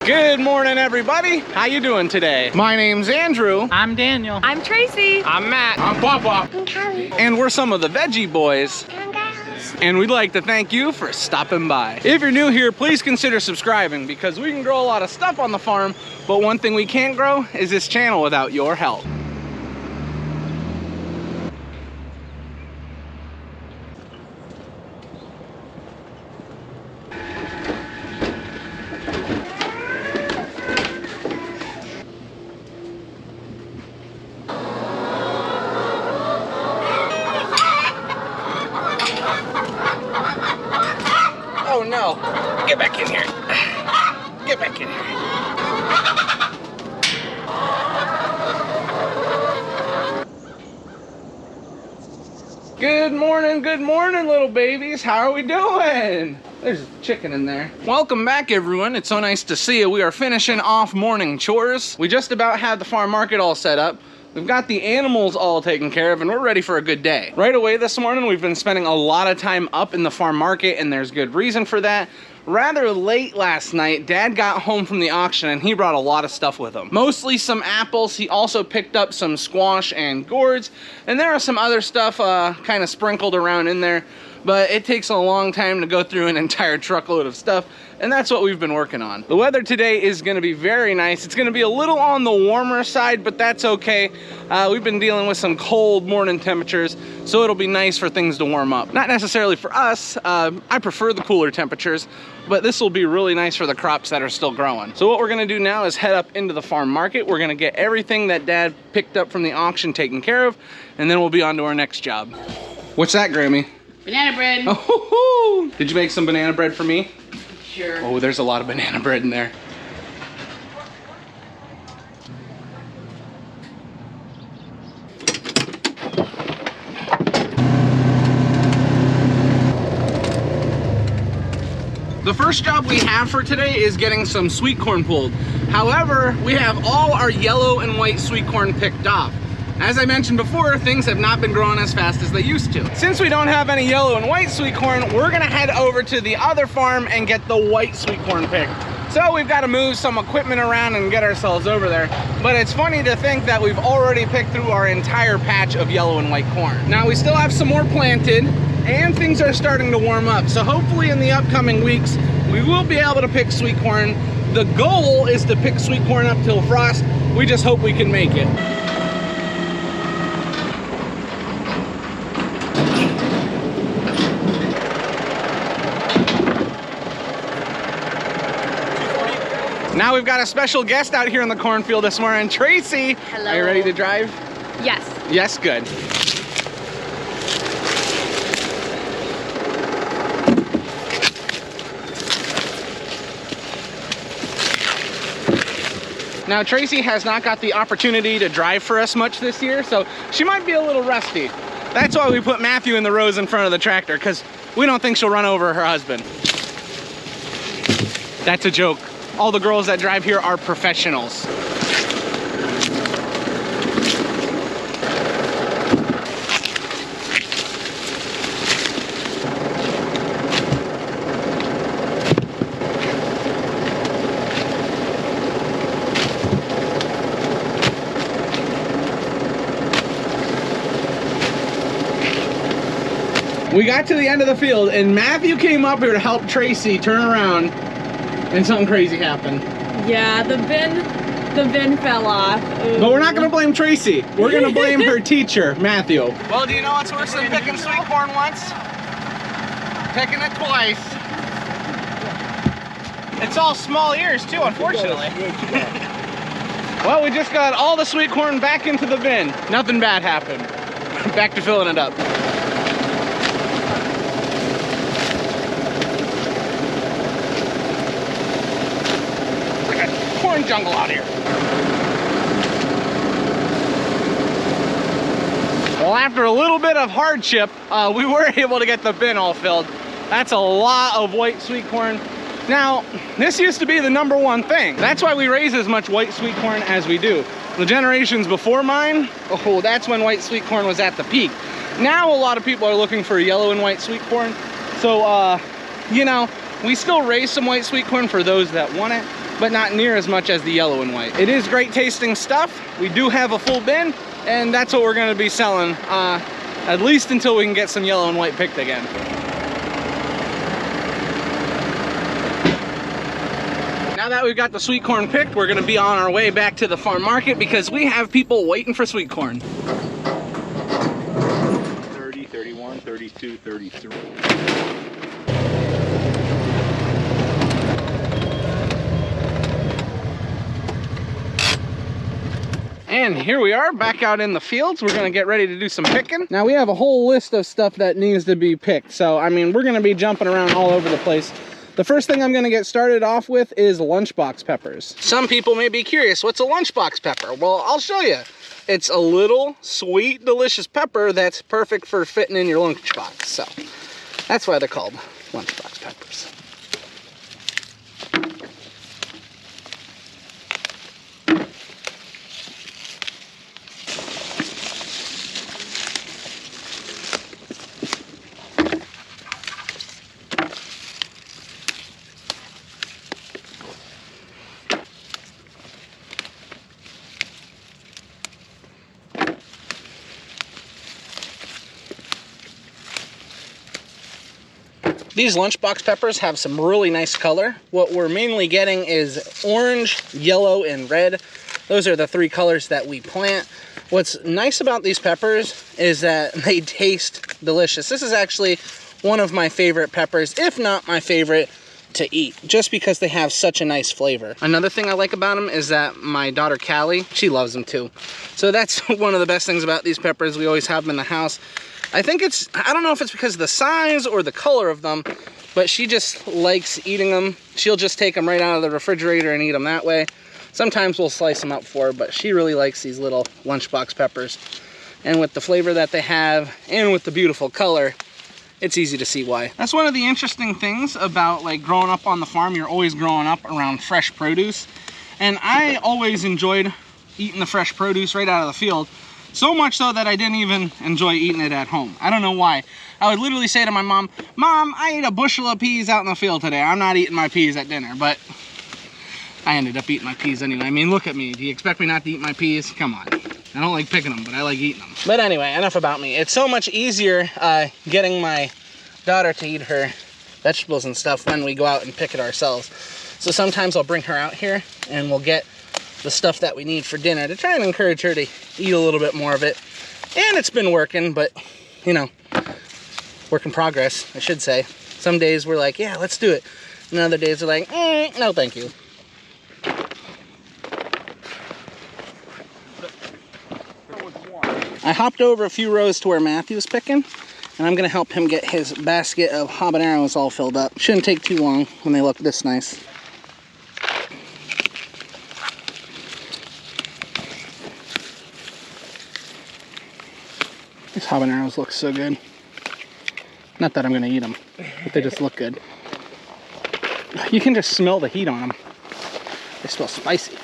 Good morning, everybody. How you doing today? My name's Andrew. I'm Daniel. I'm Tracy. I'm Matt. I'm Papa. I'm Callie. And we're some of the Veggie boys. I'm girls. And we'd like to thank you for stopping by. If you're new here, please consider subscribing because we can grow a lot of stuff on the farm, but one thing we can't grow is this channel without your help. Oh no, get back in here. Get back in here. Good morning, little babies. How are we doing? There's a chicken in there. Welcome back, everyone. It's so nice to see you. We are finishing off morning chores. We just about had the farm market all set up. We've got the animals all taken care of and we're ready for a good day. Right away this morning, we've been spending a lot of time up in the farm market and there's good reason for that. Rather late last night, Dad got home from the auction and he brought a lot of stuff with him. Mostly some apples. He also picked up some squash and gourds. And there are some other stuff kind of sprinkled around in there. But it takes a long time to go through an entire truckload of stuff, and that's what we've been working on. The weather today is gonna be very nice. It's gonna be a little on the warmer side, but that's okay. We've been dealing with some cold morning temperatures, so it'll be nice for things to warm up. Not necessarily for us. I prefer the cooler temperatures, but this will be really nice for the crops that are still growing. So what we're gonna do now is head up into the farm market. We're gonna get everything that Dad picked up from the auction taken care of, and then we'll be on to our next job. What's that, Grammy? Banana bread. Oh, did you make some banana bread for me? Sure. Oh, there's a lot of banana bread in there. The first job we have for today is getting some sweet corn pulled. However, we have all our yellow and white sweet corn picked off. As I mentioned before, things have not been growing as fast as they used to. Since we don't have any yellow and white sweet corn, we're gonna head over to the other farm and get the white sweet corn picked. So we've got to move some equipment around and get ourselves over there. But it's funny to think that we've already picked through our entire patch of yellow and white corn. Now we still have some more planted and things are starting to warm up. So hopefully in the upcoming weeks, we will be able to pick sweet corn. The goal is to pick sweet corn up till frost. We just hope we can make it. Now we've got a special guest out here in the cornfield this morning, Tracy. Hello. Are you ready to drive? Yes. Yes, good. Now Tracy has not got the opportunity to drive for us much this year, so she might be a little rusty. That's why we put Matthew in the rows in front of the tractor, because we don't think she'll run over her husband. That's a joke. All the girls that drive here are professionals. We got to the end of the field and Matthew came up here to help Tracy turn around and something crazy happened. Yeah, the bin fell off. Ooh. But we're not gonna blame Tracy. We're gonna blame her teacher, Matthew. Well, do you know what's worse than picking sweet corn once? Picking it twice. It's all small ears too, unfortunately. Well, we just got all the sweet corn back into the bin. Nothing bad happened. Back to filling it up. Corn jungle out here. Well, after a little bit of hardship, we were able to get the bin all filled. That's a lot of white sweet corn. Now, this used to be the #1 thing. That's why we raise as much white sweet corn as we do. The generations before mine, oh, that's when white sweet corn was at the peak. Now a lot of people are looking for yellow and white sweet corn. So, you know, we still raise some white sweet corn for those that want it, but not near as much as the yellow and white. It is great tasting stuff. We do have a full bin, and that's what we're gonna be selling, at least until we can get some yellow and white picked again. Now that we've got the sweet corn picked, we're gonna be on our way back to the farm market because we have people waiting for sweet corn. 30, 31, 32, 33. And here we are back out in the fields. We're gonna get ready to do some picking. Now we have a whole list of stuff that needs to be picked. So, I mean, we're gonna be jumping around all over the place. The first thing I'm gonna get started off with is lunchbox peppers. Some people may be curious, what's a lunchbox pepper? Well, I'll show you. It's a little sweet, delicious pepper that's perfect for fitting in your lunchbox. So that's why they're called lunchbox peppers. These lunchbox peppers have some really nice color. What we're mainly getting is orange, yellow, and red. Those are the three colors that we plant. What's nice about these peppers is that they taste delicious. This is actually one of my favorite peppers, if not my favorite to eat, just because they have such a nice flavor. Another thing I like about them is that my daughter Callie, she loves them too. So that's one of the best things about these peppers. We always have them in the house. I think it's, I don't know if it's because of the size or the color of them, but she just likes eating them. She'll just take them right out of the refrigerator and eat them that way. Sometimes we'll slice them up for her, but she really likes these little lunchbox peppers. And with the flavor that they have and with the beautiful color, it's easy to see why. That's one of the interesting things about like growing up on the farm. You're always growing up around fresh produce. And I always enjoyed eating the fresh produce right out of the field. So much so that I didn't even enjoy eating it at home. I don't know why. I would literally say to my mom, "Mom, I ate a bushel of peas out in the field today. I'm not eating my peas at dinner." But I ended up eating my peas anyway. I mean, look at me. Do you expect me not to eat my peas? Come on. I don't like picking them, but I like eating them. But anyway, enough about me. It's so much easier getting my daughter to eat her vegetables and stuff when we go out and pick it ourselves. So sometimes I'll bring her out here and we'll get the stuff that we need for dinner to try and encourage her to eat a little bit more of it. And it's been working, but you know, work in progress, I should say. Some days we're like, yeah, let's do it. And other days we're like, no, thank you. I hopped over a few rows to where Matthew's picking, and I'm gonna help him get his basket of habaneros all filled up. Shouldn't take too long when they look this nice. These habaneros look so good. Not that I'm gonna eat them, but they just look good. You can just smell the heat on them. They smell spicy.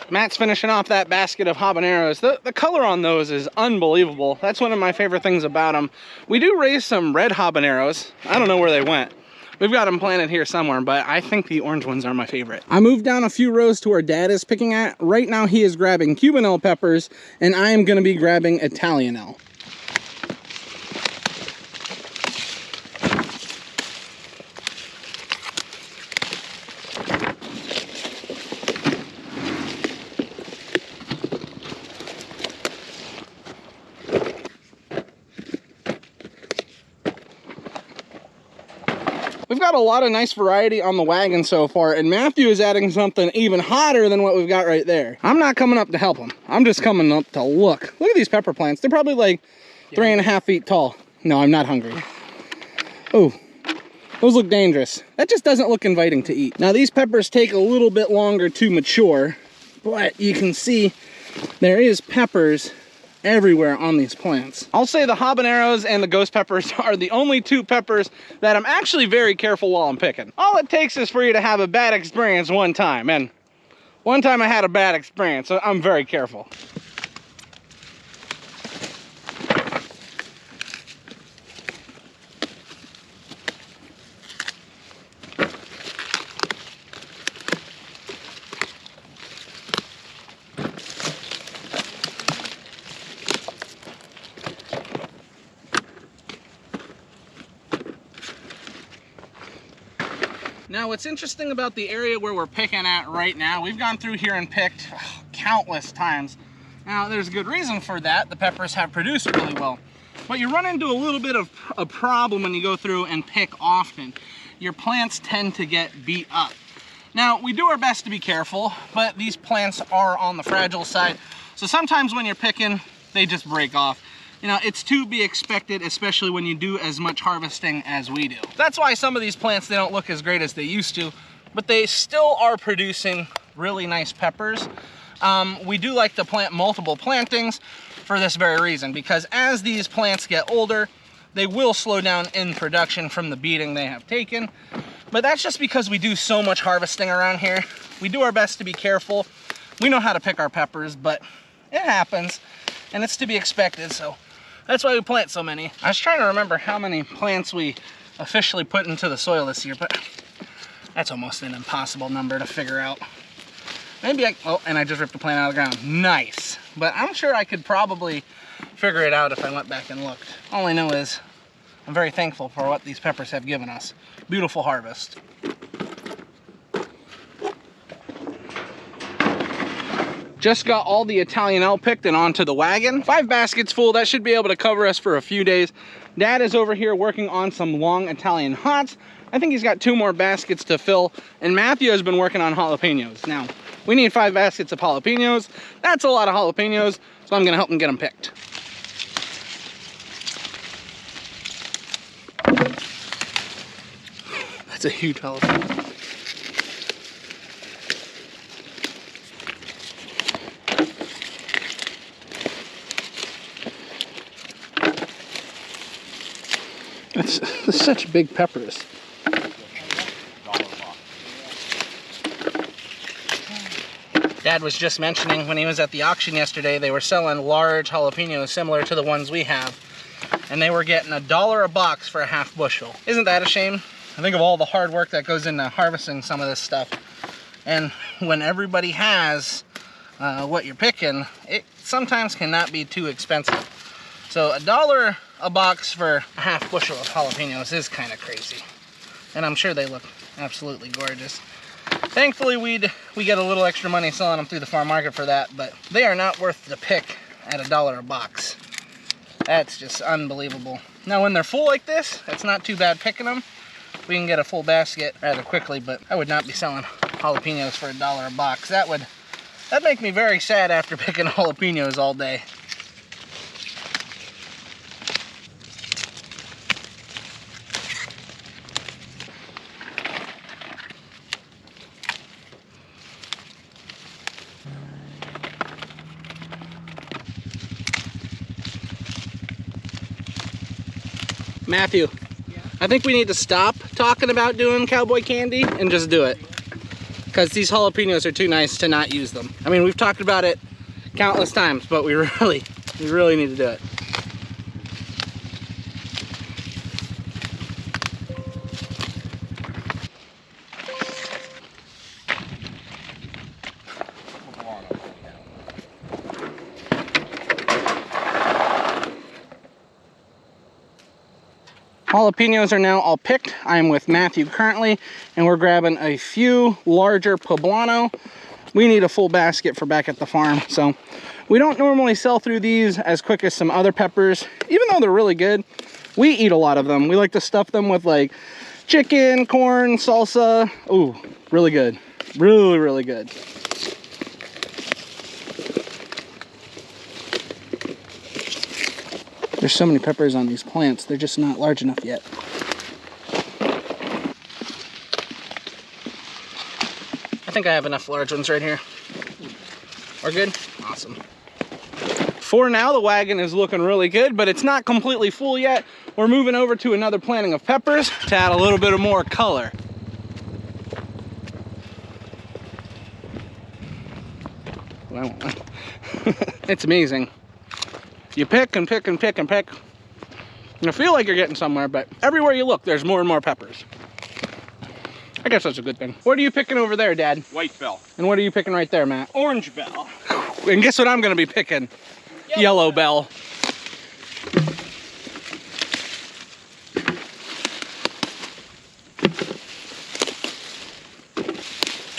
Matt's finishing off that basket of habaneros. The color on those is unbelievable. That's one of my favorite things about them. We do raise some red habaneros. I don't know where they went. We've got them planted here somewhere, but I think the orange ones are my favorite. I moved down a few rows to where Dad is picking at. Right now he is grabbing Cubanelle peppers, and I am gonna be grabbing Italianelle. We've got a lot of nice variety on the wagon so far, and Matthew is adding something even hotter than what we've got right there. I'm not coming up to help him. I'm just coming up to look. Look at these pepper plants. They're probably like 3.5 feet tall. No, I'm not hungry. Oh, those look dangerous. That just doesn't look inviting to eat. Now these peppers take a little bit longer to mature, but you can see there is peppers everywhere on these plants. I'll say the habaneros and the ghost peppers are the only two peppers that I'm actually very careful while I'm picking. All it takes is for you to have a bad experience one time, and One time I had a bad experience, so I'm very careful. Now, what's interesting about the area where we're picking at right now, we've gone through here and picked countless times. Now, there's a good reason for that. The peppers have produced really well. But you run into a little bit of a problem when you go through and pick often. Your plants tend to get beat up. Now, we do our best to be careful, but these plants are on the fragile side. So sometimes when you're picking, they just break off. You know, it's to be expected, especially when you do as much harvesting as we do. That's why some of these plants, they don't look as great as they used to, but they still are producing really nice peppers. We do like to plant multiple plantings for this very reason, because as these plants get older, they will slow down in production from the beating they have taken. But that's just because we do so much harvesting around here. We do our best to be careful. We know how to pick our peppers, but it happens, and it's to be expected, so that's why we plant so many. I was trying to remember how many plants we officially put into the soil this year, but that's almost an impossible number to figure out. Maybe oh, and I just ripped a plant out of the ground. Nice. But I'm sure I could probably figure it out if I went back and looked. All I know is I'm very thankful for what these peppers have given us. Beautiful harvest. Just got all the Italian L picked and onto the wagon. 5 baskets full, that should be able to cover us for a few days. Dad is over here working on some long Italian hots. I think he's got 2 more baskets to fill, and Matthew has been working on jalapenos. Now, we need 5 baskets of jalapenos. That's a lot of jalapenos, so I'm gonna help him get them picked. That's a huge jalapeno. It's such big peppers. Dad was just mentioning when he was at the auction yesterday, they were selling large jalapenos similar to the ones we have, and they were getting $1 a box for a half bushel. Isn't that a shame? I think of all the hard work that goes into harvesting some of this stuff, and when everybody has what you're picking, it sometimes cannot be too expensive. So $1 a box for a half bushel of jalapenos is kind of crazy. And I'm sure they look absolutely gorgeous. Thankfully, we get a little extra money selling them through the farm market for that, but they are not worth the pick at $1 a box. That's just unbelievable. Now, when they're full like this, it's not too bad picking them. We can get a full basket rather quickly, but I would not be selling jalapenos for $1 a box. That'd make me very sad after picking jalapenos all day. Matthew, yeah? I think we need to stop talking about doing cowboy candy and just do it. Because these jalapenos are too nice to not use them. I mean, we've talked about it countless times, but we really need to do it. Jalapenos are now all picked. I'm with Matthew currently, and we're grabbing a few larger poblano. We need a full basket for back at the farm, so we don't normally sell through these as quick as some other peppers. Even though they're really good, we eat a lot of them. We like to stuff them with like chicken, corn, salsa. Ooh, really good. Really good. There's so many peppers on these plants, they're just not large enough yet. I think I have enough large ones right here. We're good? Awesome. For now, the wagon is looking really good, but it's not completely full yet. We're moving over to another planting of peppers to add a little bit of more color. I won't. It's amazing. You pick and pick and pick and pick. And I feel like you're getting somewhere, but everywhere you look, there's more and more peppers. I guess that's a good thing. What are you picking over there, Dad? White bell. And what are you picking right there, Matt? Orange bell. And guess what I'm gonna be picking? Yellow bell.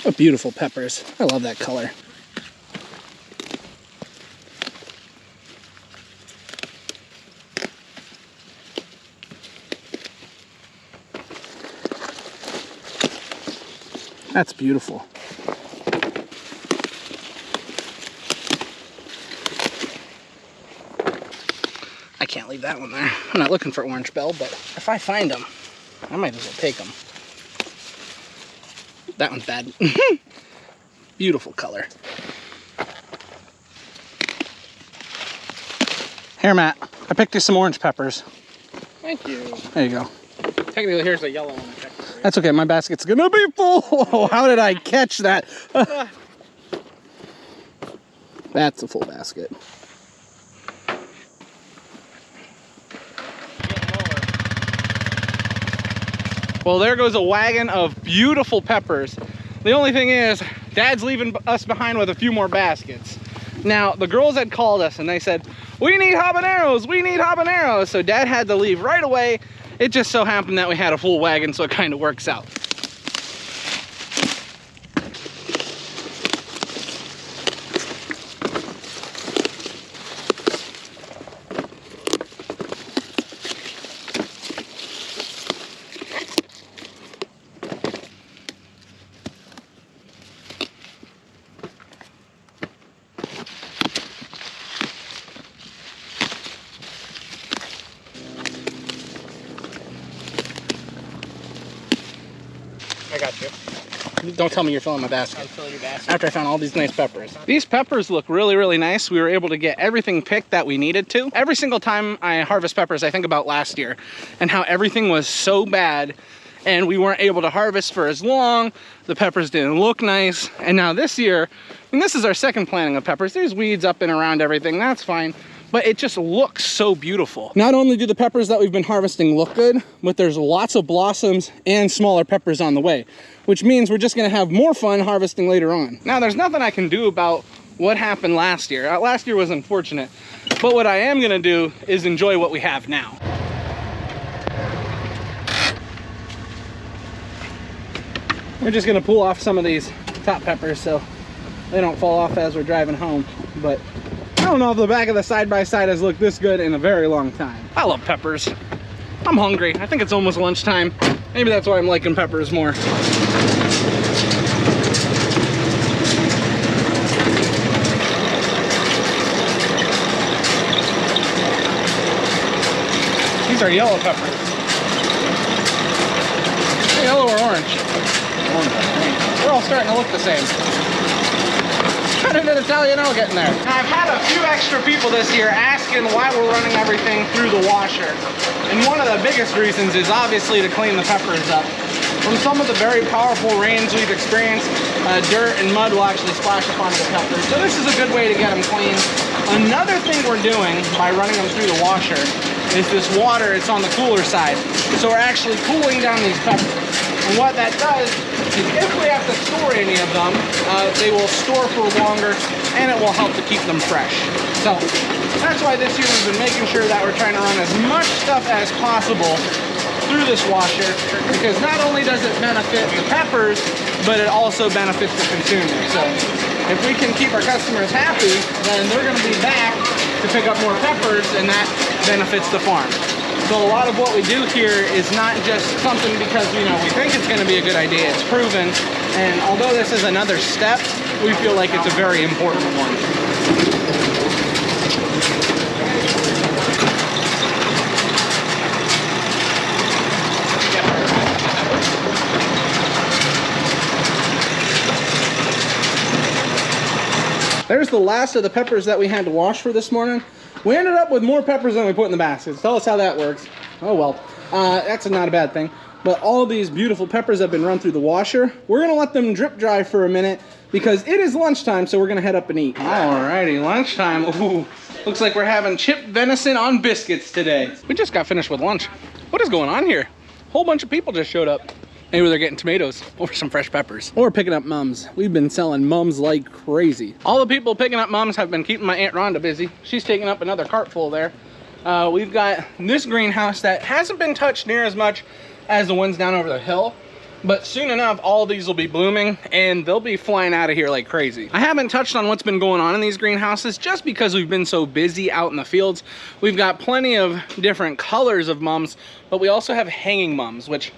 What beautiful peppers. I love that color. That's beautiful. I can't leave that one there. I'm not looking for orange bell, but if I find them, I might as well take them. That one's bad. Beautiful color. Here, Matt. I picked you some orange peppers. Thank you. There you go. Technically, here's the yellow one. I checked for you. That's okay. My basket's gonna be full. How did I catch that? That's a full basket. Well, there goes a wagon of beautiful peppers. The only thing is, Dad's leaving us behind with a few more baskets. Now, the girls had called us and they said, we need habaneros, we need habaneros. So Dad had to leave right away. It just so happened that we had a full wagon, so it kind of works out. I got you. Don't tell me you're filling my basket. I'm filling your basket. After I found all these nice peppers. These peppers look really, really nice. We were able to get everything picked that we needed to. Every single time I harvest peppers, I think about last year and how everything was so bad and we weren't able to harvest for as long. The peppers didn't look nice. And now this year, and this is our second planting of peppers. There's weeds up and around everything, that's fine. But it just looks so beautiful. Not only do the peppers that we've been harvesting look good, but there's lots of blossoms and smaller peppers on the way, which means we're just gonna have more fun harvesting later on. Now, there's nothing I can do about what happened last year. Last year was unfortunate, but what I am gonna do is enjoy what we have now. We're just gonna pull off some of these top peppers so they don't fall off as we're driving home, but I don't know if the back of the side-by-side has looked this good in a very long time. I love peppers. I'm hungry. I think it's almost lunchtime. Maybe that's why I'm liking peppers more. These are yellow peppers. Yellow or orange? Orange. They're all starting to look the same. Kind of an Italiano getting there. Now, I've had a few extra people this year asking why we're running everything through the washer. And one of the biggest reasons is obviously to clean the peppers up. From some of the very powerful rains we've experienced, dirt and mud will actually splash up onto the peppers. So this is a good way to get them clean. Another thing we're doing by running them through the washer is this water, it's on the cooler side. So we're actually cooling down these peppers. And what that does is if we have to store any of them, they will store for longer and it will help to keep them fresh. So that's why this year we've been making sure that we're trying to run as much stuff as possible through this washer, because not only does it benefit the peppers, but it also benefits the consumer. So if we can keep our customers happy, then they're going to be back to pick up more peppers, and that benefits the farm. So a lot of what we do here is not just something because, you know, we think it's going to be a good idea. It's proven. And although this is another step, we feel like it's a very important one. There's the last of the peppers that we had to wash for this morning. We ended up with more peppers than we put in the baskets. Tell us how that works. Oh well, that's not a bad thing. but all these beautiful peppers have been run through the washer. We're gonna let them drip dry for a minute because it is lunchtime, so we're gonna head up and eat. Alrighty, lunchtime. Ooh, looks like we're having chipped venison on biscuits today. We just got finished with lunch. What is going on here? A whole bunch of people just showed up. Maybe they're getting tomatoes or some fresh peppers. Or picking up mums. We've been selling mums like crazy. All the people picking up mums have been keeping my Aunt Rhonda busy. She's taking up another cart full there. We've got this greenhouse that hasn't been touched near as much as the ones down over the hill. But soon enough, all these will be blooming and they'll be flying out of here like crazy. I haven't touched on what's been going on in these greenhouses just because we've been so busy out in the fields. We've got plenty of different colors of mums, but we also have hanging mums, which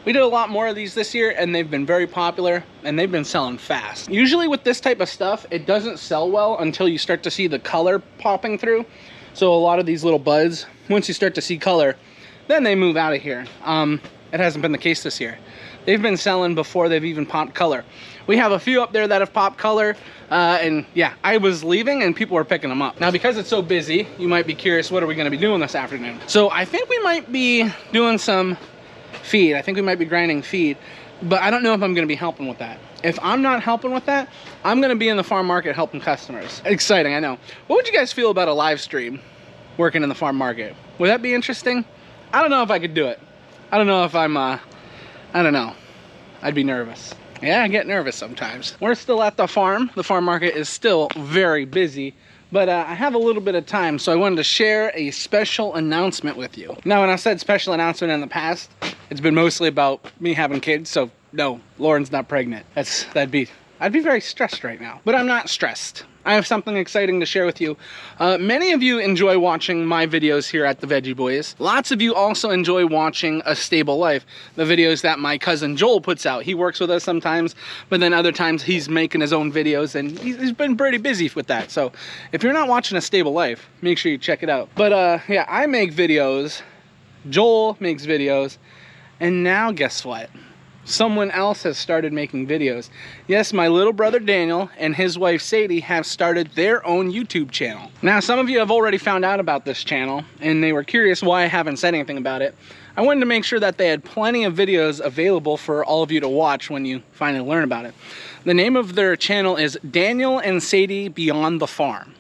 we did a lot more of these this year and they've been very popular and they've been selling fast. Usually with this type of stuff, it doesn't sell well until you start to see the color popping through. So a lot of these little buds, once you start to see color, then they move out of here. It hasn't been the case this year. They've been selling before they've even popped color. We have a few up there that have popped color, and yeah, I was leaving and people were picking them up. Now, because it's so busy, you might be curious, what are we gonna be doing this afternoon? So I think we might be doing some feed. I think we might be grinding feed, but I don't know if I'm gonna be helping with that. If I'm not helping with that, I'm gonna be in the farm market helping customers. Exciting, I know. What would you guys feel about a live stream working in the farm market? Would that be interesting? I don't know if I could do it. I don't know if I'm, I don't know. I'd be nervous. Yeah, I get nervous sometimes. We're still at the farm. The farm market is still very busy, but I have a little bit of time, so I wanted to share a special announcement with you. Now, when I said special announcement in the past, it's been mostly about me having kids, so no, Lauren's not pregnant. I'd be very stressed right now, but I'm not stressed. I have something exciting to share with you. Many of you enjoy watching my videos here at the Veggie Boys. Lots of you also enjoy watching A Stable Life, the videos that my cousin Joel puts out. He works with us sometimes, but then other times he's making his own videos and he's been pretty busy with that. So if you're not watching A Stable Life, make sure you check it out. But yeah, I make videos, Joel makes videos, and now guess what? Someone else has started making videos. Yes, my little brother Daniel and his wife Sadie have started their own YouTube channel. Now, some of you have already found out about this channel and they were curious why I haven't said anything about it. I wanted to make sure that they had plenty of videos available for all of you to watch when you finally learn about it. The name of their channel is Daniel and Sadie Beyond the Farm.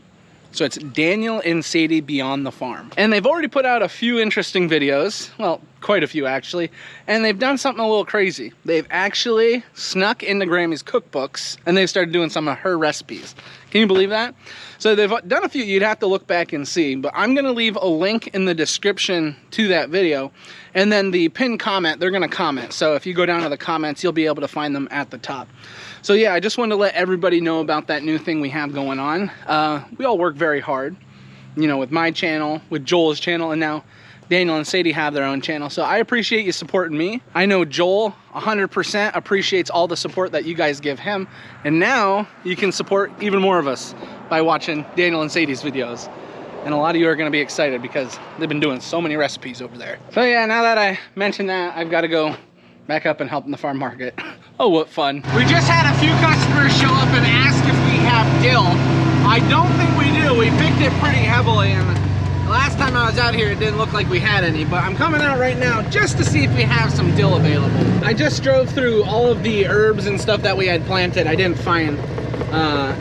So it's Daniel and Sadie Beyond the Farm. And they've already put out a few interesting videos. Well, quite a few actually. And they've done something a little crazy. They've actually snuck into Grammy's cookbooks and they've started doing some of her recipes. Can you believe that? So they've done a few, you'd have to look back and see, but I'm gonna leave a link in the description to that video. And then the pinned comment, they're gonna comment. So if you go down to the comments, you'll be able to find them at the top. So yeah, I just wanted to let everybody know about that new thing we have going on. We all work very hard, you know, with my channel, with Joel's channel, and now Daniel and Sadie have their own channel. So I appreciate you supporting me. I know Joel 100% appreciates all the support that you guys give him. And now you can support even more of us by watching Daniel and Sadie's videos. And a lot of you are gonna be excited because they've been doing so many recipes over there. So yeah, now that I mentioned that, I've gotta go back up and help in the farm market. Oh, what fun. We just had a few customers show up and ask if we have dill. I don't think we do. We picked it pretty heavily, and the last time I was out here, it didn't look like we had any, but I'm coming out right now just to see if we have some dill available. I just drove through all of the herbs and stuff that we had planted. I didn't find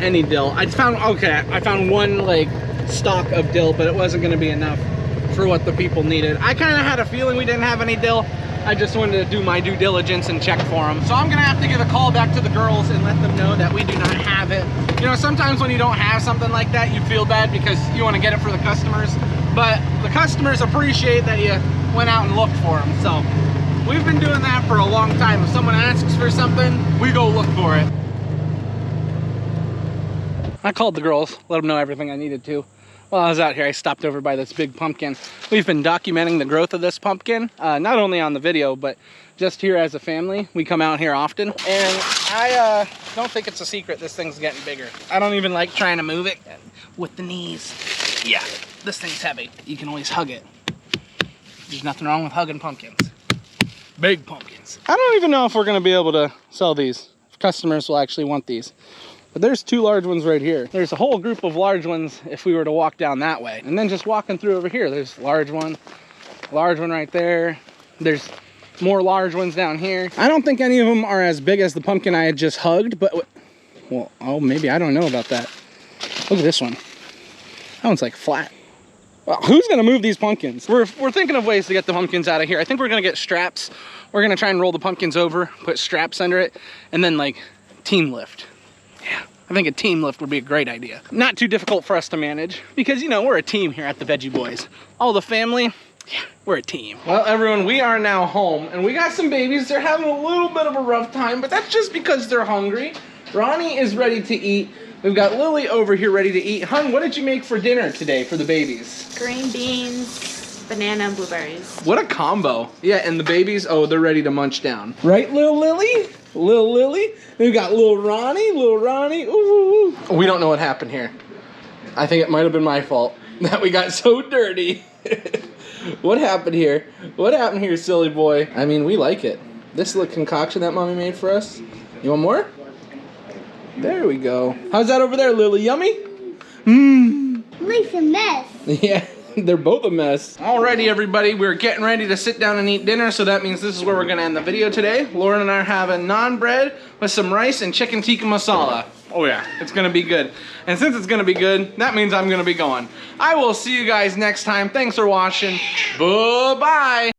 any dill. I found one like stalk of dill, but it wasn't gonna be enough for what the people needed. I kind of had a feeling we didn't have any dill. I just wanted to do my due diligence and check for them. So I'm gonna have to give a call back to the girls and let them know that we do not have it. You know, sometimes when you don't have something like that, you feel bad because you wanna get it for the customers, but the customers appreciate that you went out and looked for them. So we've been doing that for a long time. If someone asks for something, we go look for it. I called the girls, let them know everything I needed to. While I was out here, I stopped over by this big pumpkin. We've been documenting the growth of this pumpkin, not only on the video, but just here as a family. We come out here often, and I don't think it's a secret this thing's getting bigger. I don't even like trying to move it with the knees. Yeah, this thing's heavy. You can always hug it. There's nothing wrong with hugging pumpkins. Big pumpkins. I don't even know if we're gonna be able to sell these, if customers will actually want these. But there's two large ones right here. There's a whole group of large ones if we were to walk down that way. And then just walking through over here, there's large one right there. There's more large ones down here. I don't think any of them are as big as the pumpkin I had just hugged, but, well, oh, maybe, I don't know about that. Look at this one. That one's like flat. Well, who's gonna move these pumpkins? We're thinking of ways to get the pumpkins out of here. I think we're gonna get straps. We're gonna try and roll the pumpkins over, put straps under it, and then like team lift. Yeah, I think a team lift would be a great idea. Not too difficult for us to manage because, you know, we're a team here at the Veggie Boys. All the family, yeah, we're a team. Well, everyone, we are now home and we got some babies. They're having a little bit of a rough time, but that's just because they're hungry. Ronnie is ready to eat. We've got Lily over here ready to eat. Hun, what did you make for dinner today for the babies? Green beans, banana, and blueberries. What a combo. Yeah, and the babies, oh, they're ready to munch down. Right, little Lily? Little Lily? We've got little Ronnie, ooh, ooh, ooh. We don't know what happened here. I think it might have been my fault that we got so dirty. What happened here? What happened here, silly boy? I mean, we like it. This is the concoction that mommy made for us. You want more? There we go. How's that over there, Lily? Yummy? Mmm. Life's a mess. Yeah, they're both a mess. Alrighty, everybody, we're getting ready to sit down and eat dinner, so that means this is where we're gonna end the video today. Lauren and I are having naan bread with some rice and chicken tikka masala. Oh yeah, it's gonna be good. And since it's gonna be good, that means I'm gonna be going. I will see you guys next time. Thanks for watching. Bye-bye.